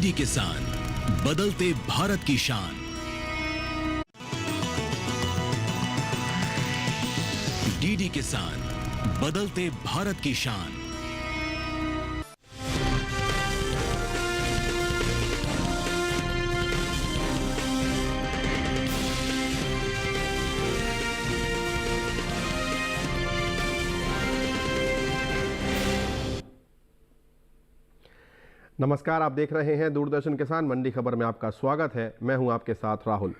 DD किसान, बदलते भारत की शान। डीडी किसान, बदलते भारत की शान। नमस्कार, आप देख रहे हैं दूरदर्शन किसान मंडी खबर में आपका स्वागत है। मैं हूं आपके साथ राहुल।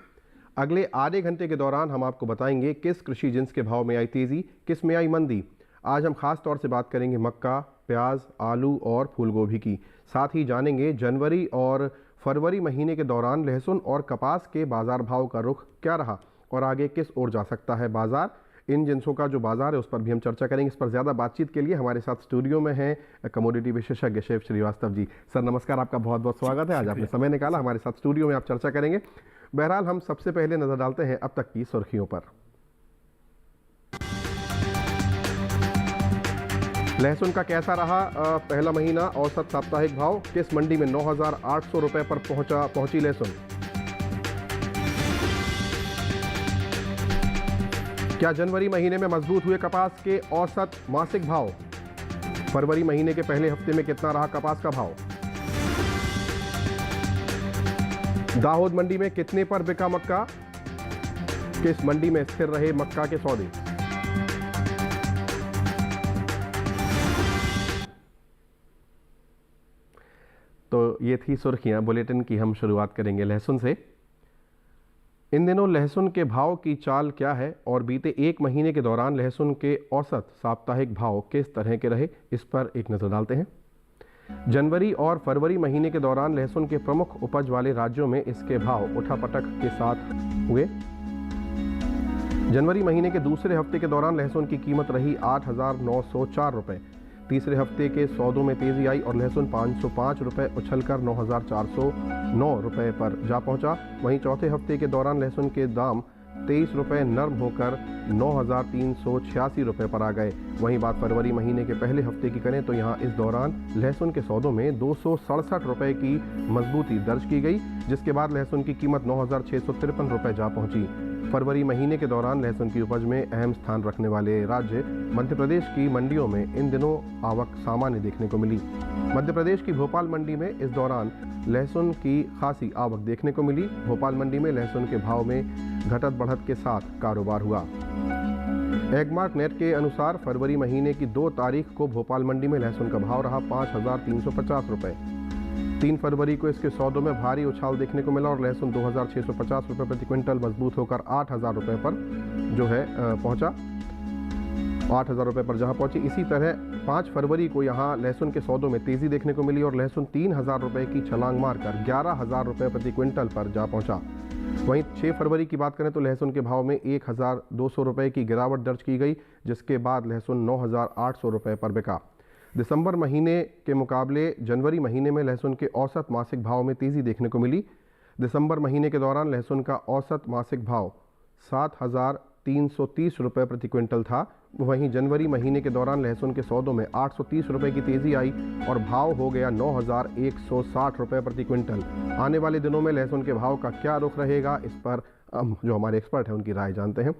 अगले आधे घंटे के दौरान हम आपको बताएंगे किस कृषि जिन्स के भाव में आई तेजी, किस में आई मंदी। आज हम खास तौर से बात करेंगे मक्का, प्याज, आलू और फूलगोभी की। साथ ही जानेंगे जनवरी और फरवरी महीने के दौरान लहसुन और कपास के बाजार भाव का रुख क्या रहा और आगे किस ओर जा सकता है बाजार। इन जिन्सों का जो बाजार है उस पर भी हम चर्चा करेंगे। इस पर ज़्यादा बातचीत के लिए हमारे साथ स्टूडियो में हैं कमोडिटी विशेषज्ञ शिव श्रीवास्तव जी। सर नमस्कार, आपका बहुत बहुत स्वागत है। आज आपने समय निकाला, हमारे साथ स्टूडियो में आप चर्चा करेंगे। बहरहाल हम सबसे पहले नज़र डालते हैं अब तक की सुर्खियों पर। लहसुन का कैसा रहा पहला महीना, औसत साप्ताहिक भाव, किस मंडी में 9,800 रुपये पर पहुंची लहसुन। क्या जनवरी महीने में मजबूत हुए कपास के औसत मासिक भाव। फरवरी महीने के पहले हफ्ते में कितना रहा कपास का भाव। दाहोद मंडी में कितने पर बिका मक्का, किस मंडी में स्थिर रहे मक्का के सौदे। तो ये थी सुर्खियां। बुलेटिन की हम शुरुआत करेंगे लहसुन से। इन दिनों लहसुन के भाव की चाल क्या है और बीते एक महीने के दौरान लहसुन के औसत साप्ताहिक भाव किस तरह के रहे, इस पर एक नज़र डालते हैं। जनवरी और फरवरी महीने के दौरान लहसुन के प्रमुख उपज वाले राज्यों में इसके भाव उठापटक के साथ हुए। जनवरी महीने के दूसरे हफ्ते के दौरान लहसुन की कीमत रही 8,904 रुपये। तीसरे हफ्ते के सौदों में तेजी आई और लहसुन 505 रुपये उछलकर 9,409 रुपये पर जा पहुंचा। वहीं चौथे हफ्ते के दौरान लहसुन के दाम 23 रुपये नरम होकर 9,386 रुपये पर आ गए। वहीं बात फरवरी महीने के पहले हफ्ते की करें तो यहां इस दौरान लहसुन के सौदों में 267 रुपये की मजबूती दर्ज की गई, जिसके बाद लहसुन की कीमत 9,653 रुपये जा पहुंची। फरवरी महीने के दौरान लहसुन की उपज में अहम स्थान रखने वाले राज्य मध्य प्रदेश की मंडियों में इन दिनों आवक सामान्य देखने को मिली। मध्य प्रदेश की भोपाल मंडी में इस दौरान लहसुन की खासी आवक देखने को मिली। भोपाल मंडी में लहसुन के भाव में घटत बढ़त के साथ कारोबार हुआ। एगमार्क नेट के अनुसार फरवरी महीने की 2 तारीख को भोपाल मंडी में लहसुन का भाव रहा 5,350 रुपये। 3 फरवरी को इसके सौदों में भारी उछाल देखने को मिला और लहसुन 2,650 रुपये प्रति क्विंटल मजबूत होकर 8,000 रुपये पर जो है पहुंचा। 8,000 रुपये पर जहां पहुंची। इसी तरह 5 फरवरी को यहां लहसुन के सौदों में तेजी देखने को मिली और लहसुन 3,000 रुपये की छलांग मारकर 11,000 रुपये प्रति क्विंटल पर जा पहुंचा। वहीं 6 फरवरी की बात करें तो लहसुन के भाव में 1,200 रुपये की गिरावट दर्ज की गई, जिसके बाद लहसुन 9,800 रुपये पर बिका। दिसंबर महीने के मुकाबले जनवरी महीने में लहसुन के औसत मासिक भाव में तेज़ी देखने को मिली। दिसंबर महीने के दौरान लहसुन का औसत मासिक भाव 7,330 रुपये प्रति क्विंटल था। वहीं जनवरी महीने के दौरान लहसुन के सौदों में 830 रुपये की तेज़ी आई और भाव हो गया 9,160 रुपये प्रति क्विंटल। आने वाले दिनों में लहसुन के भाव का क्या रुख रहेगा, इस पर जो हमारे एक्सपर्ट हैं उनकी राय जानते हैं।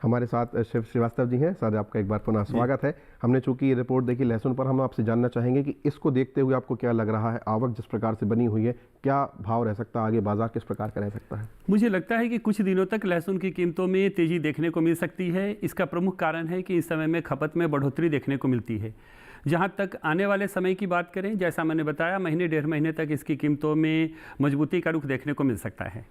हमारे साथ शिव श्रीवास्तव जी हैं। सर आपका एक बार पुनः स्वागत है। हमने चूंकि ये रिपोर्ट देखी लहसुन पर, हम आपसे जानना चाहेंगे कि इसको देखते हुए आपको क्या लग रहा है, आवक जिस प्रकार से बनी हुई है, क्या भाव रह सकता है आगे, बाजार किस प्रकार का रह सकता है। मुझे लगता है कि कुछ दिनों तक लहसुन की कीमतों में तेज़ी देखने को मिल सकती है। इसका प्रमुख कारण है कि इस समय में खपत में बढ़ोतरी देखने को मिलती है। जहाँ तक आने वाले समय की बात करें, जैसा मैंने बताया, महीने 1.5 महीने तक इसकी कीमतों में मजबूती का रुख देखने को मिल सकता है।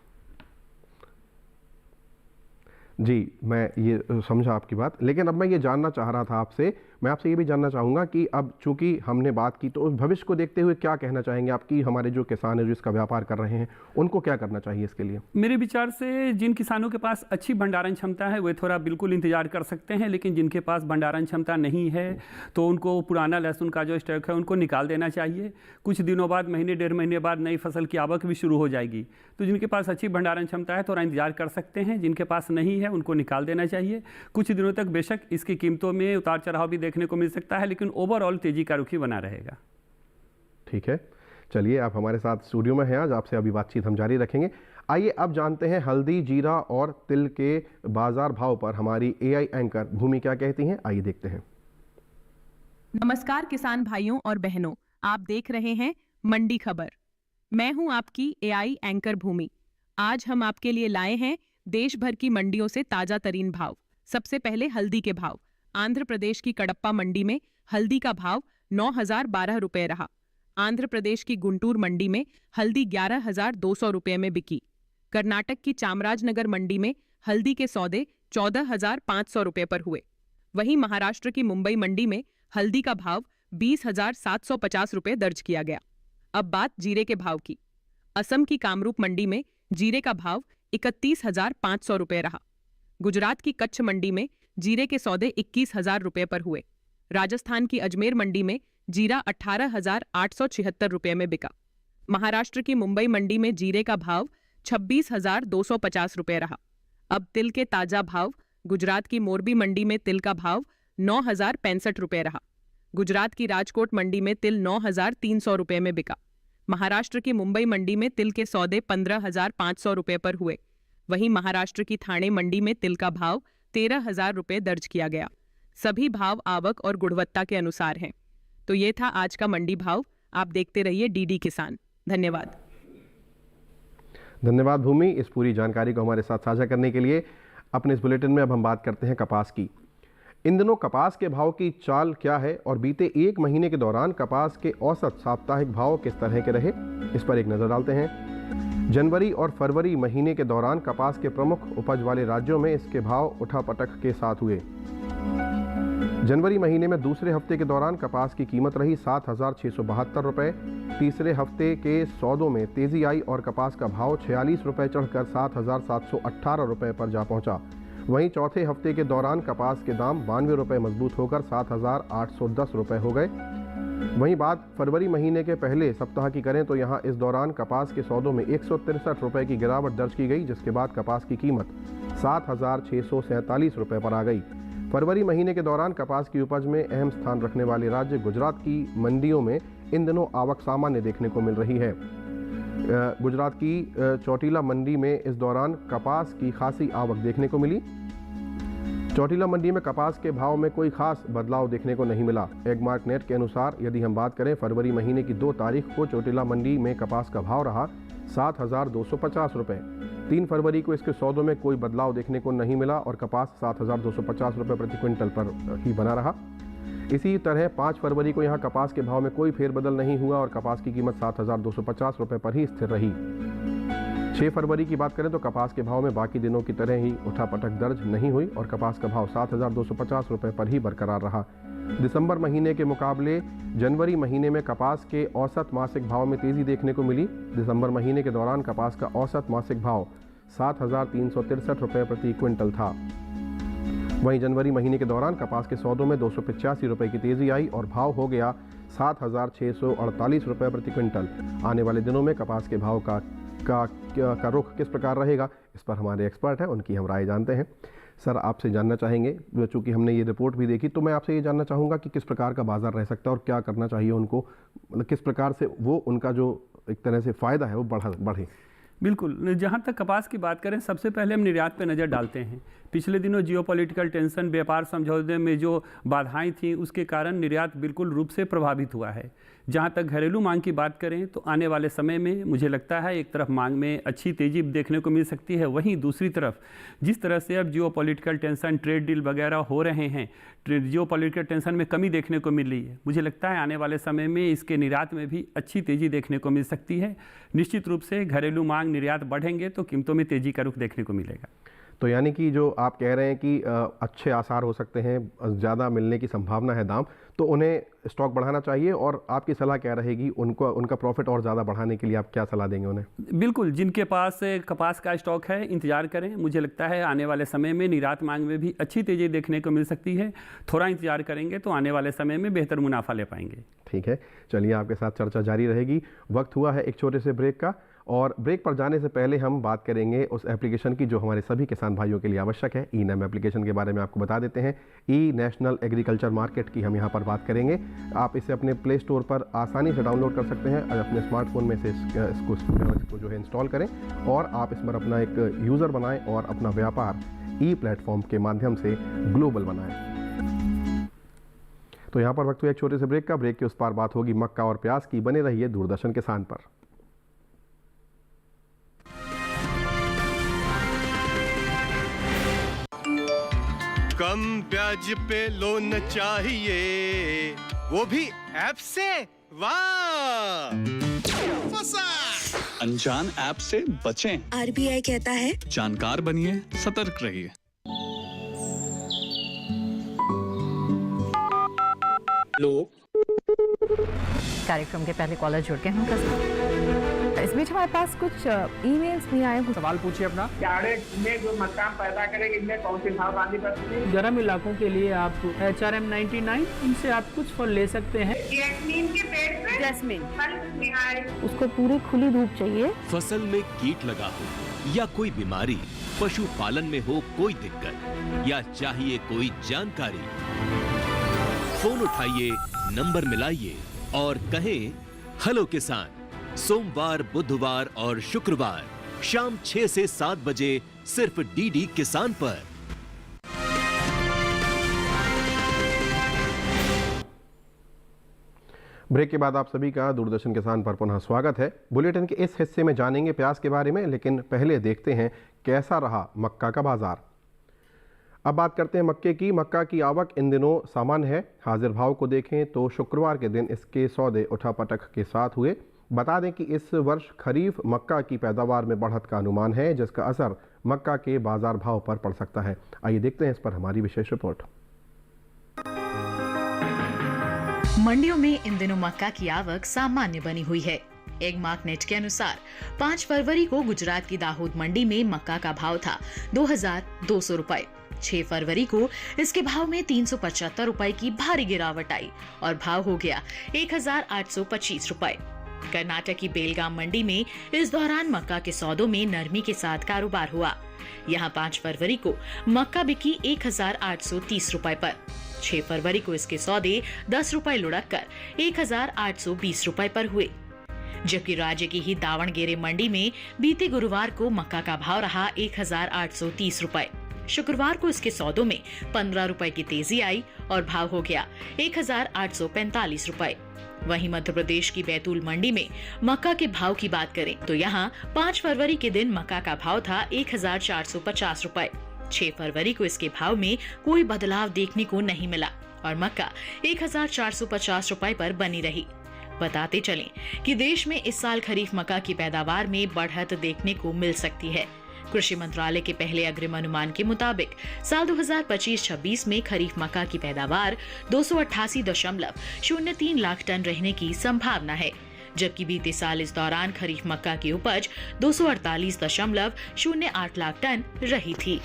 जी, मैं ये समझा आपकी बात, लेकिन अब मैं ये जानना चाह रहा था आपसे, मैं आपसे ये भी जानना चाहूँगा कि अब चूंकि हमने बात की तो भविष्य को देखते हुए क्या कहना चाहेंगे आपकी, हमारे जो किसान हैं जो इसका व्यापार कर रहे हैं उनको क्या करना चाहिए इसके लिए। मेरे विचार से जिन किसानों के पास अच्छी भंडारण क्षमता है वे थोड़ा बिल्कुल इंतजार कर सकते हैं, लेकिन जिनके पास भंडारण क्षमता नहीं है तो उनको पुराना लहसुन का जो स्टॉक है उनको निकाल देना चाहिए। कुछ दिनों बाद, महीने 1.5 महीने बाद नई फसल की आवक भी शुरू हो जाएगी। तो जिनके पास अच्छी भंडारण क्षमता है थोड़ा इंतजार कर सकते हैं, जिनके पास नहीं है उनको निकाल देना चाहिए। कुछ दिनों तक बेशक इसकी कीमतों में उतार चढ़ाव भी देखने को मिल सकता है, लेकिन ओवरऑल तेजी का रुख ही बना रहेगा। ठीक है, चलिए आप हमारे साथ स्टूडियो में हैं आज, आपसे अभी बातचीत हम जारी रखेंगे। आइए अब जानते हैं हल्दी, जीरा और तिल के बाजार भाव पर हमारी एआई एंकर भूमि क्या कहती हैं। आइए देखते हैं। नमस्कार किसान भाइयों और बहनों, आप देख रहे हैं मंडी खबर। मैं हूं आपकी एआई एंकर भूमि। आज हम आपके लिए लाए हैं देश भर की मंडियों से ताजा तरीन भाव। सबसे पहले हल्दी के भाव। आंध्र प्रदेश की कडप्पा मंडी में हल्दी का भाव 9,012 रुपये रहा। आंध्र प्रदेश की गुंटूर मंडी में हल्दी 11,200 रुपये में बिकी। कर्नाटक की चामराजनगर मंडी में हल्दी के सौदे 14,500 रुपये पर हुए। वहीं महाराष्ट्र की मुंबई मंडी में हल्दी का भाव 20,750 रुपये दर्ज किया गया। अब बात जीरे के भाव की। असम की कामरूप मंडी में जीरे का भाव 31,500 रुपये रहा। गुजरात की कच्छ मंडी में जीरे के सौदे 21,000 रुपये पर हुए। राजस्थान की अजमेर मंडी में जीरा 18,876 रुपये में बिका। महाराष्ट्र की मुंबई मंडी में जीरे का भाव 26,250 रुपये रहा। अब तिल के ताजा भाव। गुजरात की मोरबी मंडी में तिल का भाव 9,065 रुपये रहा। गुजरात की राजकोट मंडी में तिल 9,300 रुपये में बिका। महाराष्ट्र की मुंबई मंडी में तिल के सौदे 15,500 रुपये पर हुए। वहीं महाराष्ट्र की थाणे मंडी में तिल का भाव 13,000 रुपये दर्ज किया गया। सभी भाव आवक और गुणवत्ता के अनुसार हैं। तो ये था आज का मंडी भाव। आप देखते रहिए डीडी किसान। धन्यवाद। धन्यवाद भूमि, इस पूरी जानकारी को हमारे साथ साझा करने के लिए। अपने इस बुलेटिन में अब हम बात करते हैं कपास की। इन दिनों कपास के भाव की चाल क्या है और बीते एक महीने के दौरान कपास के औसत साप्ताहिक भाव किस तरह के रहे, इस पर एक नज़र डालते हैं। जनवरी और फरवरी महीने के दौरान कपास के प्रमुख उपज वाले राज्यों में इसके भाव उठापटक के साथ हुए। जनवरी महीने में दूसरे हफ्ते के दौरान कपास की कीमत रही 7,672 रुपये। तीसरे हफ्ते के सौदों में तेजी आई और कपास का भाव 46 रुपये चढ़कर 7,718 रुपये पर जा पहुंचा। वहीं चौथे हफ्ते के दौरान कपास के दाम 92 रुपये मजबूत होकर 7,810 रुपये हो गए। वहीं बात फरवरी महीने के पहले सप्ताह की करें तो यहां इस दौरान कपास के सौदों में 163 रुपये की गिरावट दर्ज की गई, जिसके बाद कपास की कीमत 7,647 रुपये पर आ गई। फरवरी महीने के दौरान कपास की उपज में अहम स्थान रखने वाले राज्य गुजरात की मंडियों में इन दिनों आवक सामान्य देखने को मिल रही है। गुजरात की चौटीला मंडी में इस दौरान कपास की खासी आवक देखने को मिली। चौटीला मंडी में कपास के भाव में कोई खास बदलाव देखने को नहीं मिला। एगमार्क नेट के अनुसार यदि हम बात करें फरवरी महीने की 2 तारीख को चौटीला मंडी में कपास का भाव रहा 7,250 रुपये। 3 फरवरी को इसके सौदों में कोई बदलाव देखने को नहीं मिला और कपास 7,250 रुपये प्रति क्विंटल पर ही बना रहा। इसी तरह 5 फरवरी को यहाँ कपास के भाव में कोई फेरबदल नहीं हुआ और कपास की कीमत 7,250 रुपये पर ही स्थिर रही। 6 फरवरी की बात करें तो कपास के भाव में बाकी दिनों की तरह ही उठापटक दर्ज नहीं हुई और कपास का भाव 7,250 रुपये पर ही बरकरार रहा। दिसंबर महीने के मुकाबले जनवरी महीने में कपास के औसत मासिक भाव में तेजी देखने को मिली। दिसंबर महीने के दौरान कपास का औसत मासिक भाव 7,363 रुपये प्रति क्विंटल था। वहीं जनवरी महीने के दौरान कपास के सौदों में 285 रुपये की तेजी आई और भाव हो गया 7,648 रुपये प्रति क्विंटल। आने वाले दिनों में कपास के भाव का रुख किस प्रकार रहेगा, इस पर हमारे एक्सपर्ट हैं, उनकी हम राय जानते हैं। सर, आपसे जानना चाहेंगे, चूँकि हमने ये रिपोर्ट भी देखी, तो मैं आपसे ये जानना चाहूँगा कि किस प्रकार का बाजार रह सकता है और क्या करना चाहिए उनको, मतलब किस प्रकार से वो उनका जो एक तरह से फ़ायदा है वो बढ़े। बिल्कुल, जहाँ तक कपास की बात करें, सबसे पहले हम निर्यात पर नज़र डालते हैं। पिछले दिनों जियोपॉलिटिकल टेंशन, व्यापार समझौते में जो बाधाएं थीं, उसके कारण निर्यात बिल्कुल रूप से प्रभावित हुआ है। जहाँ तक घरेलू मांग की बात करें तो आने वाले समय में मुझे लगता है एक तरफ मांग में अच्छी तेज़ी देखने को मिल सकती है, वहीं दूसरी तरफ जिस तरह से अब जियोपॉलिटिकल टेंशन, ट्रेड डील वगैरह हो रहे हैं, जियोपॉलिटिकल टेंशन में कमी देखने को मिल रही है। मुझे लगता है आने वाले समय में इसके निर्यात में भी अच्छी तेज़ी देखने को मिल सकती है। निश्चित रूप से घरेलू मांग, निर्यात बढ़ेंगे तो कीमतों में तेज़ी का रुख देखने को मिलेगा। तो यानी कि जो आप कह रहे हैं कि अच्छे आसार हो सकते हैं, ज़्यादा मिलने की संभावना है दाम, तो उन्हें स्टॉक बढ़ाना चाहिए। और आपकी सलाह क्या रहेगी उनका प्रॉफिट और ज़्यादा बढ़ाने के लिए, आप क्या सलाह देंगे उन्हें? बिल्कुल, जिनके पास कपास का स्टॉक है इंतजार करें। मुझे लगता है आने वाले समय में निर्यात मांग में भी अच्छी तेज़ी देखने को मिल सकती है। थोड़ा इंतजार करेंगे तो आने वाले समय में बेहतर मुनाफा ले पाएंगे। ठीक है, चलिए आपके साथ चर्चा जारी रहेगी। वक्त हुआ है एक छोटे से ब्रेक का और ब्रेक पर जाने से पहले हम बात करेंगे उस एप्लीकेशन की जो हमारे सभी किसान भाइयों के लिए आवश्यक है। ई नैम एप्लीकेशन के बारे में आपको बता देते हैं। ई नेशनल एग्रीकल्चर मार्केट की हम यहाँ पर बात करेंगे। आप इसे अपने प्ले स्टोर पर आसानी से डाउनलोड कर सकते हैं और अपने स्मार्टफोन में से इसको जो है इंस्टॉल करें और आप इस पर अपना एक यूज़र बनाएं और अपना व्यापार ई प्लेटफॉर्म के माध्यम से ग्लोबल बनाएं। तो यहाँ पर वक्त हुआ एक छोटे से ब्रेक का। ब्रेक के उस पार बात होगी मक्का और प्याज की। बने रहिए दूरदर्शन किसान पर। कम ब्याज पे लोन चाहिए, वो भी ऐप से। वाह, फंसा। अनजान ऐप से बचें। आरबीआई कहता है जानकार बनिए, सतर्क रहिए। लोग कार्यक्रम के पहले कॉलर जुड़ गए हैं। इस बीच हमारे पास कुछ ईमेल्स भी आए हैं। सवाल पूछिए अपना। में जो मकान पैदा करेंगे इनमें कौन सी सावधानी बरतनी? गर्म इलाकों के लिए आप HRM 99 इनसे आप कुछ फल ले सकते हैं। जैस्मीन के पेड़ पे जैस्मिन फल उसको पूरी खुली धूप चाहिए। फसल में कीट लगा हो या कोई बीमारी, पशुपालन में हो कोई दिक्कत या चाहिए कोई जानकारी, फोन उठाइए, नंबर मिलाइए और कहें हेलो किसान। सोमवार, बुधवार और शुक्रवार शाम 6 से 7 बजे सिर्फ डीडी किसान पर। ब्रेक के बाद आप सभी का दूरदर्शन किसान पर पुनः स्वागत है। बुलेटिन के इस हिस्से में जानेंगे प्याज के बारे में, लेकिन पहले देखते हैं कैसा रहा मक्का का बाजार। अब बात करते हैं मक्के की। मक्का की आवक इन दिनों सामान्य है। हाजिर भाव को देखें तो शुक्रवार के दिन इसके सौदे उठापटक के साथ हुए। बता दें कि इस वर्ष खरीफ मक्का की पैदावार में बढ़त का अनुमान है, जिसका असर मक्का के बाजार भाव पर पड़ सकता है। आइए देखते हैं इस पर हमारी विशेष रिपोर्ट। मंडियों में इन दिनों मक्का की आवक सामान्य बनी हुई है। एग मार्क नेट के अनुसार 5 फरवरी को गुजरात की दाहोद मंडी में मक्का का भाव था 2200 रुपए। 6 फरवरी को इसके भाव में 375 रुपए की भारी गिरावट आई और भाव हो गया 1825 रुपए। कर्नाटक की बेलगाम मंडी में इस दौरान मक्का के सौदों में नरमी के साथ कारोबार हुआ। यहाँ 5 फरवरी को मक्का बिकी 1830 रुपए पर। 6 फरवरी को इसके सौदे 10 रुपए लुढ़क कर 1820 रुपए पर हुए। जबकि राज्य की ही दावणगेरे मंडी में बीते गुरुवार को मक्का का भाव रहा 1830 रुपए। शुक्रवार को इसके सौदों में 15 रुपए की तेजी आई और भाव हो गया 1845 रुपए। वहीं मध्य प्रदेश की बैतूल मंडी में मक्का के भाव की बात करें तो यहाँ 5 फरवरी के दिन मक्का का भाव था 1450 रुपए। 6 फरवरी को इसके भाव में कोई बदलाव देखने को नहीं मिला और मक्का 1450 रुपए पर बनी रही। बताते चलें कि देश में इस साल खरीफ मक्का की पैदावार में बढ़त देखने को मिल सकती है। कृषि मंत्रालय के पहले अग्रिम अनुमान के मुताबिक साल 2025-26 में खरीफ मक्का की पैदावार 288.03 लाख टन रहने की संभावना है, जबकि बीते साल इस दौरान खरीफ मक्का की उपज 248.08 लाख टन रही थी।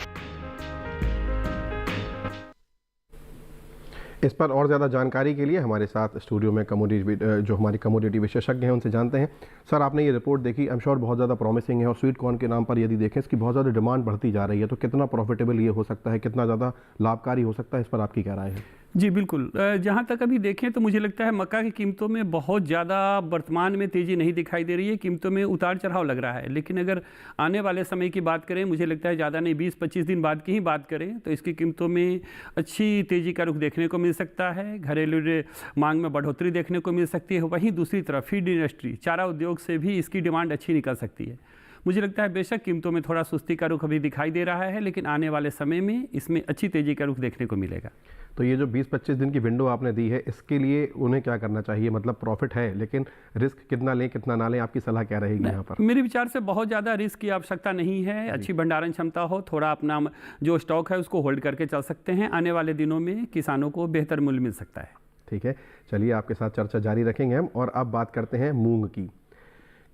इस पर और ज़्यादा जानकारी के लिए हमारे साथ स्टूडियो में जो हमारी कमोडिटी विशेषज्ञ हैं उनसे जानते हैं। सर, आपने ये रिपोर्ट देखी, आई एम श्योर बहुत ज़्यादा प्रॉमिसिंग है और स्वीट कॉर्न के नाम पर यदि देखें इसकी बहुत ज़्यादा डिमांड बढ़ती जा रही है, तो कितना प्रॉफिटेबल ये हो सकता है, कितना ज़्यादा लाभकारी हो सकता है, इस पर आपकी क्या राय है? जी बिल्कुल, जहाँ तक अभी देखें तो मुझे लगता है मक्का की कीमतों में बहुत ज़्यादा वर्तमान में तेज़ी नहीं दिखाई दे रही है। कीमतों में उतार चढ़ाव लग रहा है, लेकिन अगर आने वाले समय की बात करें, मुझे लगता है ज़्यादा नहीं 20-25 दिन बाद की ही बात करें तो इसकी कीमतों में अच्छी तेज़ी का रुख देखने को मिल सकता है। घरेलू मांग में बढ़ोतरी देखने को मिल सकती है। वहीं दूसरी तरफ फीड इंडस्ट्री, चारा उद्योग से भी इसकी डिमांड अच्छी निकल सकती है। मुझे लगता है बेशक कीमतों में थोड़ा सुस्ती का रुख अभी दिखाई दे रहा है, लेकिन आने वाले समय में इसमें अच्छी तेज़ी का रुख देखने को मिलेगा। तो ये जो 20-25 दिन की विंडो आपने दी है, इसके लिए उन्हें क्या करना चाहिए? मतलब प्रॉफिट है, लेकिन रिस्क कितना लें कितना ना लें, आपकी सलाह क्या रहेगी यहाँ पर? मेरे विचार से बहुत ज़्यादा रिस्क की आवश्यकता नहीं है। अच्छी भंडारण क्षमता हो, थोड़ा अपना जो स्टॉक है उसको होल्ड करके चल सकते हैं। आने वाले दिनों में किसानों को बेहतर मूल्य मिल सकता है। ठीक है, चलिए आपके साथ चर्चा जारी रखेंगे हम। और अब बात करते हैं मूंग की।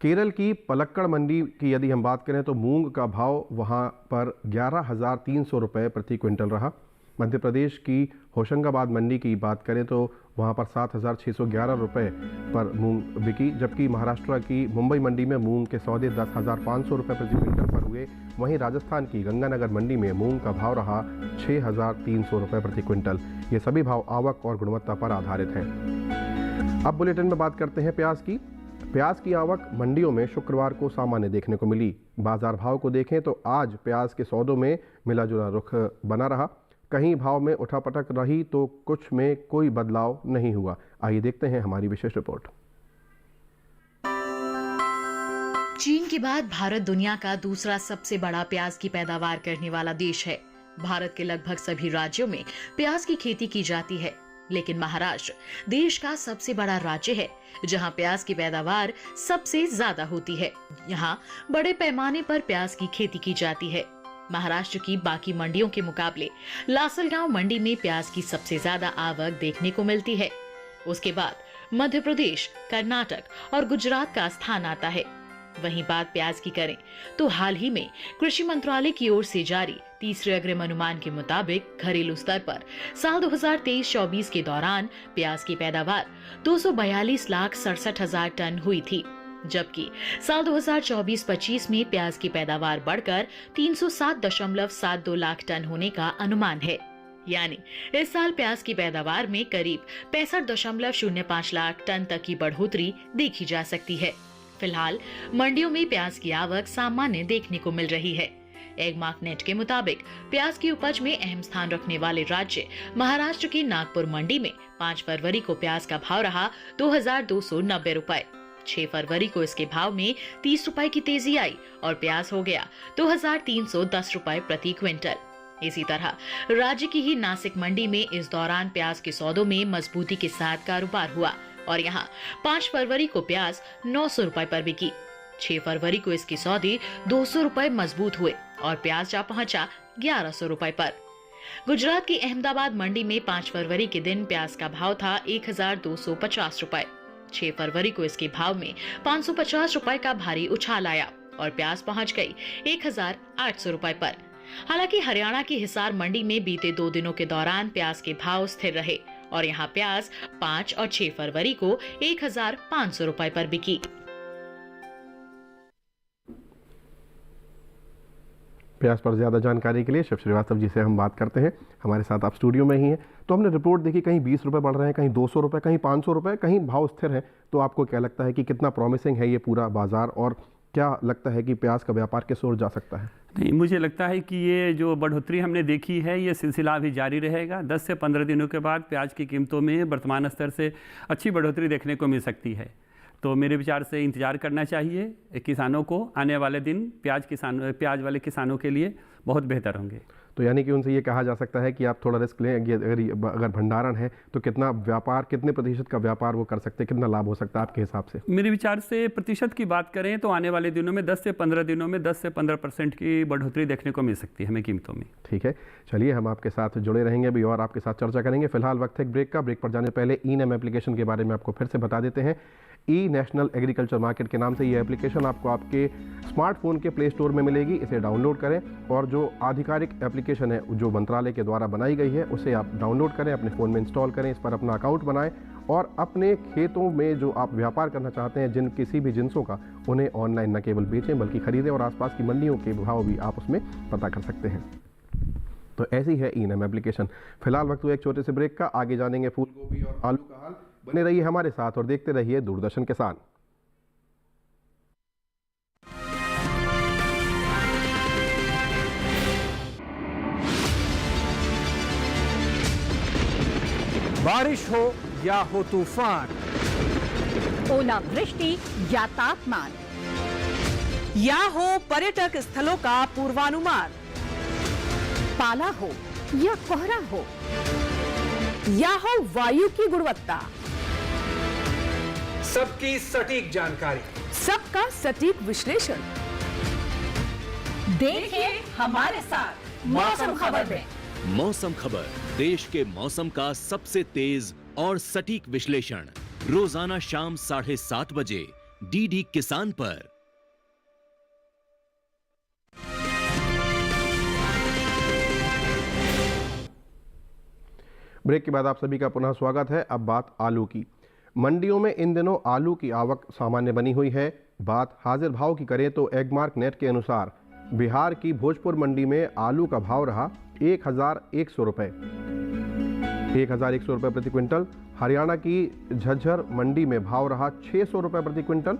केरल की पलक्कड़ मंडी की यदि हम बात करें तो मूंग का भाव वहां पर 11,300 रुपये प्रति क्विंटल रहा। मध्य प्रदेश की होशंगाबाद मंडी की बात करें तो वहां पर 7,611 रुपये पर मूंग बिकी, जबकि महाराष्ट्र की मुंबई मंडी में मूंग के सौदे 10,500 रुपये प्रति क्विंटल पर हुए। वहीं राजस्थान की गंगानगर मंडी में मूंग का भाव रहा 6,300 रुपये प्रति क्विंटल। ये सभी भाव आवक और गुणवत्ता पर आधारित हैं। अब बुलेटिन में बात करते हैं प्याज की। प्याज की आवक मंडियों में शुक्रवार को सामान्य देखने को मिली। बाजार भाव को देखें तो आज प्याज के सौदों में मिला जुला रुख बना रहा। कहीं भाव में उठापटक रही तो कुछ में कोई बदलाव नहीं हुआ। आइए देखते हैं हमारी विशेष रिपोर्ट। चीन के बाद भारत दुनिया का दूसरा सबसे बड़ा प्याज की पैदावार करने वाला देश है। भारत के लगभग सभी राज्यों में प्याज की खेती की जाती है, लेकिन महाराष्ट्र देश का सबसे बड़ा राज्य है जहां प्याज की पैदावार सबसे ज्यादा होती है। यहां बड़े पैमाने पर प्याज की खेती की जाती है। महाराष्ट्र की बाकी मंडियों के मुकाबले लासलगांव मंडी में प्याज की सबसे ज्यादा आवक देखने को मिलती है। उसके बाद मध्य प्रदेश, कर्नाटक और गुजरात का स्थान आता है। वहीं बात प्याज की करें तो हाल ही में कृषि मंत्रालय की ओर से जारी तीसरे अग्रिम अनुमान के मुताबिक घरेलू स्तर पर साल 2023-24 के दौरान प्याज की पैदावार 242,67,000 टन हुई थी, जबकि साल 2024-25 में प्याज की पैदावार बढ़कर 307.72 लाख टन होने का अनुमान है। यानी इस साल प्याज की पैदावार में करीब 65.05 लाख टन तक की बढ़ोतरी देखी जा सकती है। फिलहाल मंडियों में प्याज की आवक सामान्य देखने को मिल रही है। एगमार्कनेट के मुताबिक प्याज की उपज में अहम स्थान रखने वाले राज्य महाराष्ट्र की नागपुर मंडी में 5 फरवरी को प्याज का भाव रहा 2,290 रुपए। 6 फरवरी को इसके भाव में 30 रुपए की तेजी आई और प्याज हो गया 2,310 रुपए प्रति क्विंटल। इसी तरह राज्य की ही नासिक मंडी में इस दौरान प्याज के सौदों में मजबूती के साथ कारोबार हुआ और यहाँ 5 फरवरी को प्याज 900 रुपए पर बिकी। 6 फरवरी को इसके सौदे 200 रुपए मजबूत हुए और प्याज जा पहुंचा 1100 रुपए पर। गुजरात की अहमदाबाद मंडी में 5 फरवरी के दिन प्याज का भाव था 1,250 रुपए। 6 फरवरी को इसके भाव में 550 रुपए का भारी उछाल आया और प्याज पहुंच गई 1,800 रुपए पर। हालांकि हरियाणा की हिसार मंडी में बीते 2 दिनों के दौरान प्याज के भाव स्थिर रहे और यहाँ प्याज 5 और 6 फरवरी को 1,500 रुपए पर बिकी। प्याज पर ज़्यादा जानकारी के लिए शिव श्रीवास्तव जी से हम बात करते हैं। हमारे साथ आप स्टूडियो में ही हैं। तो हमने रिपोर्ट देखी, कहीं 20 रुपये बढ़ रहे हैं, कहीं 200 रुपये, कहीं 500 रुपये, कहीं भाव स्थिर है। तो आपको क्या लगता है कि कितना प्रॉमिसिंग है ये पूरा बाजार, और क्या लगता है कि प्याज का व्यापार किस ओर जा सकता है? नहीं, मुझे लगता है कि ये जो बढ़ोतरी हमने देखी है ये सिलसिला भी जारी रहेगा। 10 से 15 दिनों के बाद प्याज की कीमतों में वर्तमान स्तर से अच्छी बढ़ोतरी देखने को मिल सकती है। तो मेरे विचार से इंतज़ार करना चाहिए किसानों को। आने वाले दिन प्याज वाले किसानों के लिए बहुत बेहतर होंगे। तो यानी कि उनसे ये कहा जा सकता है कि आप थोड़ा रिस्क लें। अगर भंडारण है तो कितना व्यापार, कितने प्रतिशत का व्यापार वो कर सकते हैं, कितना लाभ हो सकता है आपके हिसाब से? मेरे विचार से प्रतिशत की बात करें तो आने वाले दिनों में 10 से 15 दिनों में 10 से 15% की बढ़ोतरी देखने को मिल सकती है हमें कीमतों में। ठीक है, चलिए हम आपके साथ जुड़े रहेंगे अभी और आपके साथ चर्चा करेंगे। फिलहाल वक्त है एक ब्रेक का। ब्रेक पर जाने से पहले ई-नैम एप्लीकेशन के बारे में आपको फिर से बता देते हैं। ई नेशनल एग्रीकल्चर मार्केट के नाम से ये एप्लीकेशन आपको आपके स्मार्टफोन के प्ले स्टोर में मिलेगी। इसे डाउनलोड करें और जो आधिकारिक एप्लीकेशन है जो मंत्रालय के द्वारा बनाई गई है उसे आप डाउनलोड करें, अपने फ़ोन में इंस्टॉल करें, इस पर अपना अकाउंट बनाएं और अपने खेतों में जो आप व्यापार करना चाहते हैं जिन किसी भी जिनसों का, उन्हें ऑनलाइन न केवल बेचें बल्कि खरीदें और आसपास की मंडियों के भाव भी आप उसमें पता कर सकते हैं। तो ऐसी है ई-नैम एप्लीकेशन। फिलहाल वक्त हुआ एक छोटे से ब्रेक का। आगे जानेंगे फूल गोभी और आलू का हाल। बने रहिए हमारे साथ और देखते रहिए दूरदर्शन किसान। बारिश हो या हो तूफान, ओलावृष्टि या तापमान, या हो पर्यटक स्थलों का पूर्वानुमान, पाला हो या कोहरा हो, या हो वायु की गुणवत्ता, सबकी सटीक जानकारी, सबका सटीक विश्लेषण। देखिए हमारे साथ मौसम खबर में। मौसम खबर, देश के मौसम का सबसे तेज और सटीक विश्लेषण रोजाना शाम 7:30 बजे डीडी किसान पर। ब्रेक के बाद आप सभी का पुनः स्वागत है। अब बात आलू की। मंडियों में इन दिनों आलू की आवक सामान्य बनी हुई है। बात हाजिर भाव की करें तो एगमार्क नेट के अनुसार बिहार की भोजपुर मंडी में आलू का भाव रहा 1100 रुपये 1100 रुपये प्रति क्विंटल। हरियाणा की झज्जर मंडी में भाव रहा 600 रुपये प्रति क्विंटल।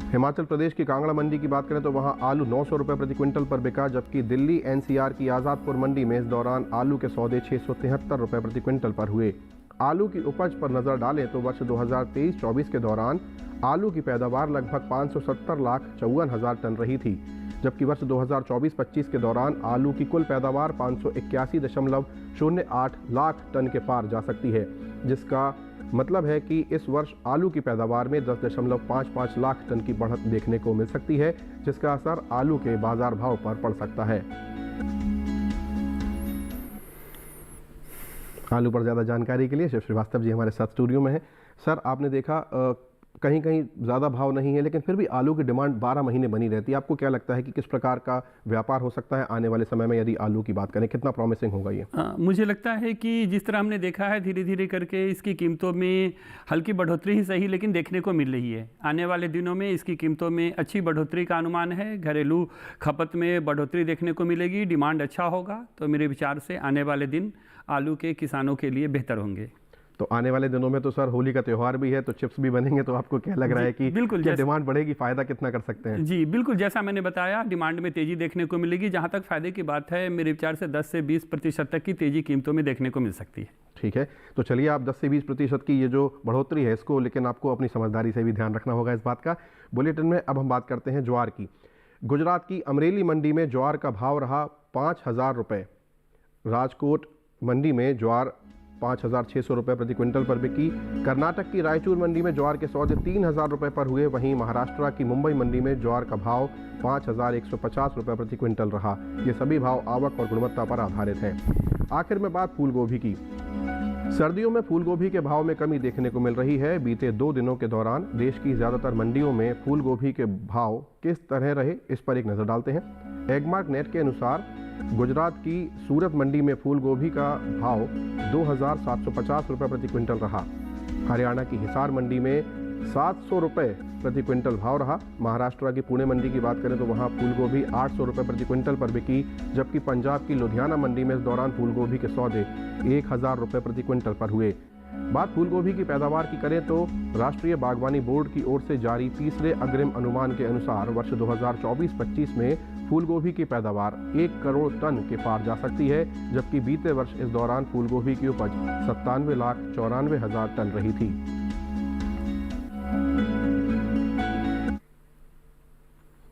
हिमाचल प्रदेश की कांगड़ा मंडी की बात करें तो वहां आलू 900 रुपये प्रति क्विंटल पर बिका, जबकि दिल्ली एनसीआर की आज़ादपुर मंडी में इस दौरान आलू के सौदे 673 रुपये प्रति क्विंटल पर हुए। आलू की उपज पर नज़र डालें तो वर्ष 2023-24 के दौरान आलू की पैदावार लगभग 570,54,000 टन रही थी, जबकि वर्ष 2024-25 के दौरान आलू की कुल पैदावार 581.08 लाख टन के पार जा सकती है, जिसका मतलब है कि इस वर्ष आलू की पैदावार में 10.55 लाख टन की बढ़त देखने को मिल सकती है, जिसका असर आलू के बाजार भाव पर पड़ सकता है। आलू पर ज़्यादा जानकारी के लिए शिव श्रीवास्तव जी हमारे साथ स्टूडियो में हैं। सर, आपने देखा कहीं कहीं ज़्यादा भाव नहीं है, लेकिन फिर भी आलू की डिमांड 12 महीने बनी रहती है। आपको क्या लगता है कि किस प्रकार का व्यापार हो सकता है आने वाले समय में यदि आलू की बात करें, कितना प्रॉमिसिंग होगा ये? मुझे लगता है कि जिस तरह हमने देखा है धीरे धीरे करके इसकी कीमतों में हल्की बढ़ोतरी ही सही लेकिन देखने को मिल रही है। आने वाले दिनों में इसकी कीमतों में अच्छी बढ़ोतरी का अनुमान है। घरेलू खपत में बढ़ोतरी देखने को मिलेगी, डिमांड अच्छा होगा, तो मेरे विचार से आने वाले दिन आलू के किसानों के लिए बेहतर होंगे। तो आने वाले दिनों में तो सर होली का त्यौहार भी है, तो चिप्स भी बनेंगे, तो आपको क्या लग रहा है कि बिल्कुल क्या डिमांड बढ़ेगी, फायदा कितना कर सकते हैं? जी बिल्कुल, जैसा मैंने बताया डिमांड में तेजी देखने को मिलेगी। जहां तक फायदे की बात है, मेरे विचार से 10 से 20% तक की तेजी कीमतों में देखने को मिल सकती है। ठीक है, तो चलिए आप 10 से 20% की ये जो बढ़ोतरी है इसको, लेकिन आपको अपनी समझदारी से भी ध्यान रखना होगा इस बात का। बुलेटिन में अब हम बात करते हैं ज्वार की। गुजरात की अमरेली मंडी में ज्वार का भाव रहा 5,000 रुपये। राजकोट मंडी में ज्वार 5,600 रुपये प्रति क्विंटल पर बिकी। कर्नाटक की रायचूर मंडी में ज्वार के सौदे 3,000 रुपये पर हुए। वहीं महाराष्ट्र की मुंबई मंडी में ज्वार का भाव 5,150 रुपये प्रति क्विंटल रहा। ये सभी भाव आवक और गुणवत्ता पर आधारित हैं। आखिर में बात फूलगोभी की। सर्दियों में फूलगोभी के भाव में कमी देखने को मिल रही है। बीते 2 दिनों के दौरान देश की ज़्यादातर मंडियों में फूलगोभी के भाव किस तरह रहे, इस पर एक नज़र डालते हैं। एगमार्क नेट के अनुसार गुजरात की सूरत मंडी में फूलगोभी का भाव 2,750 रुपये प्रति क्विंटल रहा। हरियाणा की हिसार मंडी में 700 रुपये प्रति क्विंटल भाव रहा। महाराष्ट्र की पुणे मंडी की बात करें तो वहां फूलगोभी 800 रुपये प्रति क्विंटल पर बिकी, जबकि पंजाब की लुधियाना मंडी में इस दौरान फूलगोभी के सौदे 1,000 रुपये प्रति क्विंटल पर हुए। बात फूलगोभी की पैदावार की करें तो राष्ट्रीय बागवानी बोर्ड की ओर से जारी तीसरे अग्रिम अनुमान के अनुसार वर्ष 2024-25 में फूलगोभी की पैदावार 1 करोड़ टन के पार जा सकती है, जबकि बीते वर्ष इस दौरान फूलगोभी की उपज 97,94,000 टन रही थी।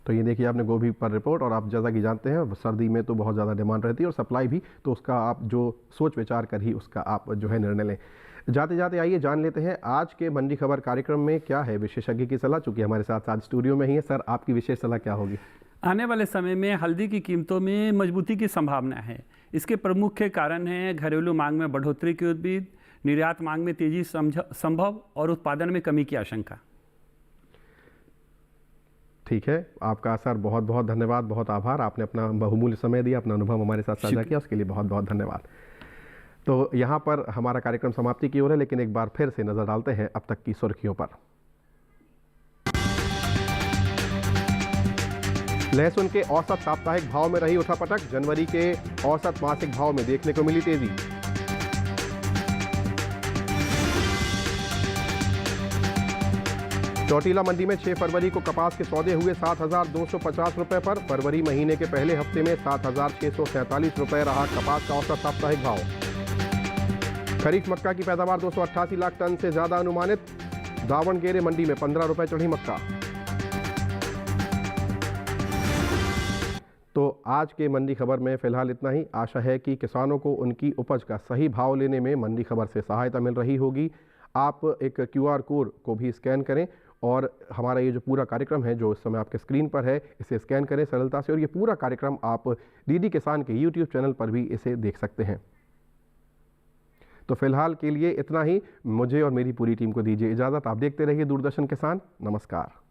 तो ये देखिए आपने गोभी पर रिपोर्ट, और आप जैसा कि जानते हैं सर्दी में तो बहुत ज़्यादा डिमांड रहती है और सप्लाई भी, तो उसका आप जो सोच विचार कर ही उसका आप जो है निर्णय लें। जाते जाते आइए जान लेते हैं आज के मंडी खबर कार्यक्रम में क्या है विशेषज्ञ की सलाह। चूंकि हमारे साथ आज स्टूडियो में ही है, सर आपकी विशेष सलाह क्या होगी? आने वाले समय में हल्दी की कीमतों में मजबूती की संभावना है। इसके प्रमुख कारण हैं घरेलू मांग में बढ़ोतरी की उम्मीद, निर्यात मांग में तेजी संभव और उत्पादन में कमी की आशंका। ठीक है, आपका सर बहुत बहुत धन्यवाद, बहुत आभार। आपने अपना बहुमूल्य समय दिया, अपना अनुभव हमारे साथ साझा किया, उसके लिए बहुत बहुत धन्यवाद। तो यहाँ पर हमारा कार्यक्रम समाप्ति की ओर है, लेकिन एक बार फिर से नजर डालते हैं अब तक की सुर्खियों पर। लहसुन के औसत साप्ताहिक भाव में रही उठापटक। जनवरी के औसत मासिक भाव में देखने को मिली तेजी। चौटीला मंडी में 6 फरवरी को कपास के सौदे हुए 7,250 रुपये पर। फरवरी महीने के पहले हफ्ते में 7,647 रुपये रहा कपास का औसत साप्ताहिक भाव। खरीफ मक्का की पैदावार 288 लाख टन से ज्यादा अनुमानित। दावणगेरे मंडी में 15 रुपये चढ़ी मक्का। तो आज के मंडी खबर में फिलहाल इतना ही। आशा है कि किसानों को उनकी उपज का सही भाव लेने में मंडी खबर से सहायता मिल रही होगी। आप एक QR कोड को भी स्कैन करें और हमारा ये जो पूरा कार्यक्रम है जो इस समय आपके स्क्रीन पर है, इसे स्कैन करें सरलता से, और ये पूरा कार्यक्रम आप DD किसान के YouTube चैनल पर भी इसे देख सकते हैं। तो फिलहाल के लिए इतना ही। मुझे और मेरी पूरी टीम को दीजिए इजाज़त। आप देखते रहिए दूरदर्शन किसान। नमस्कार।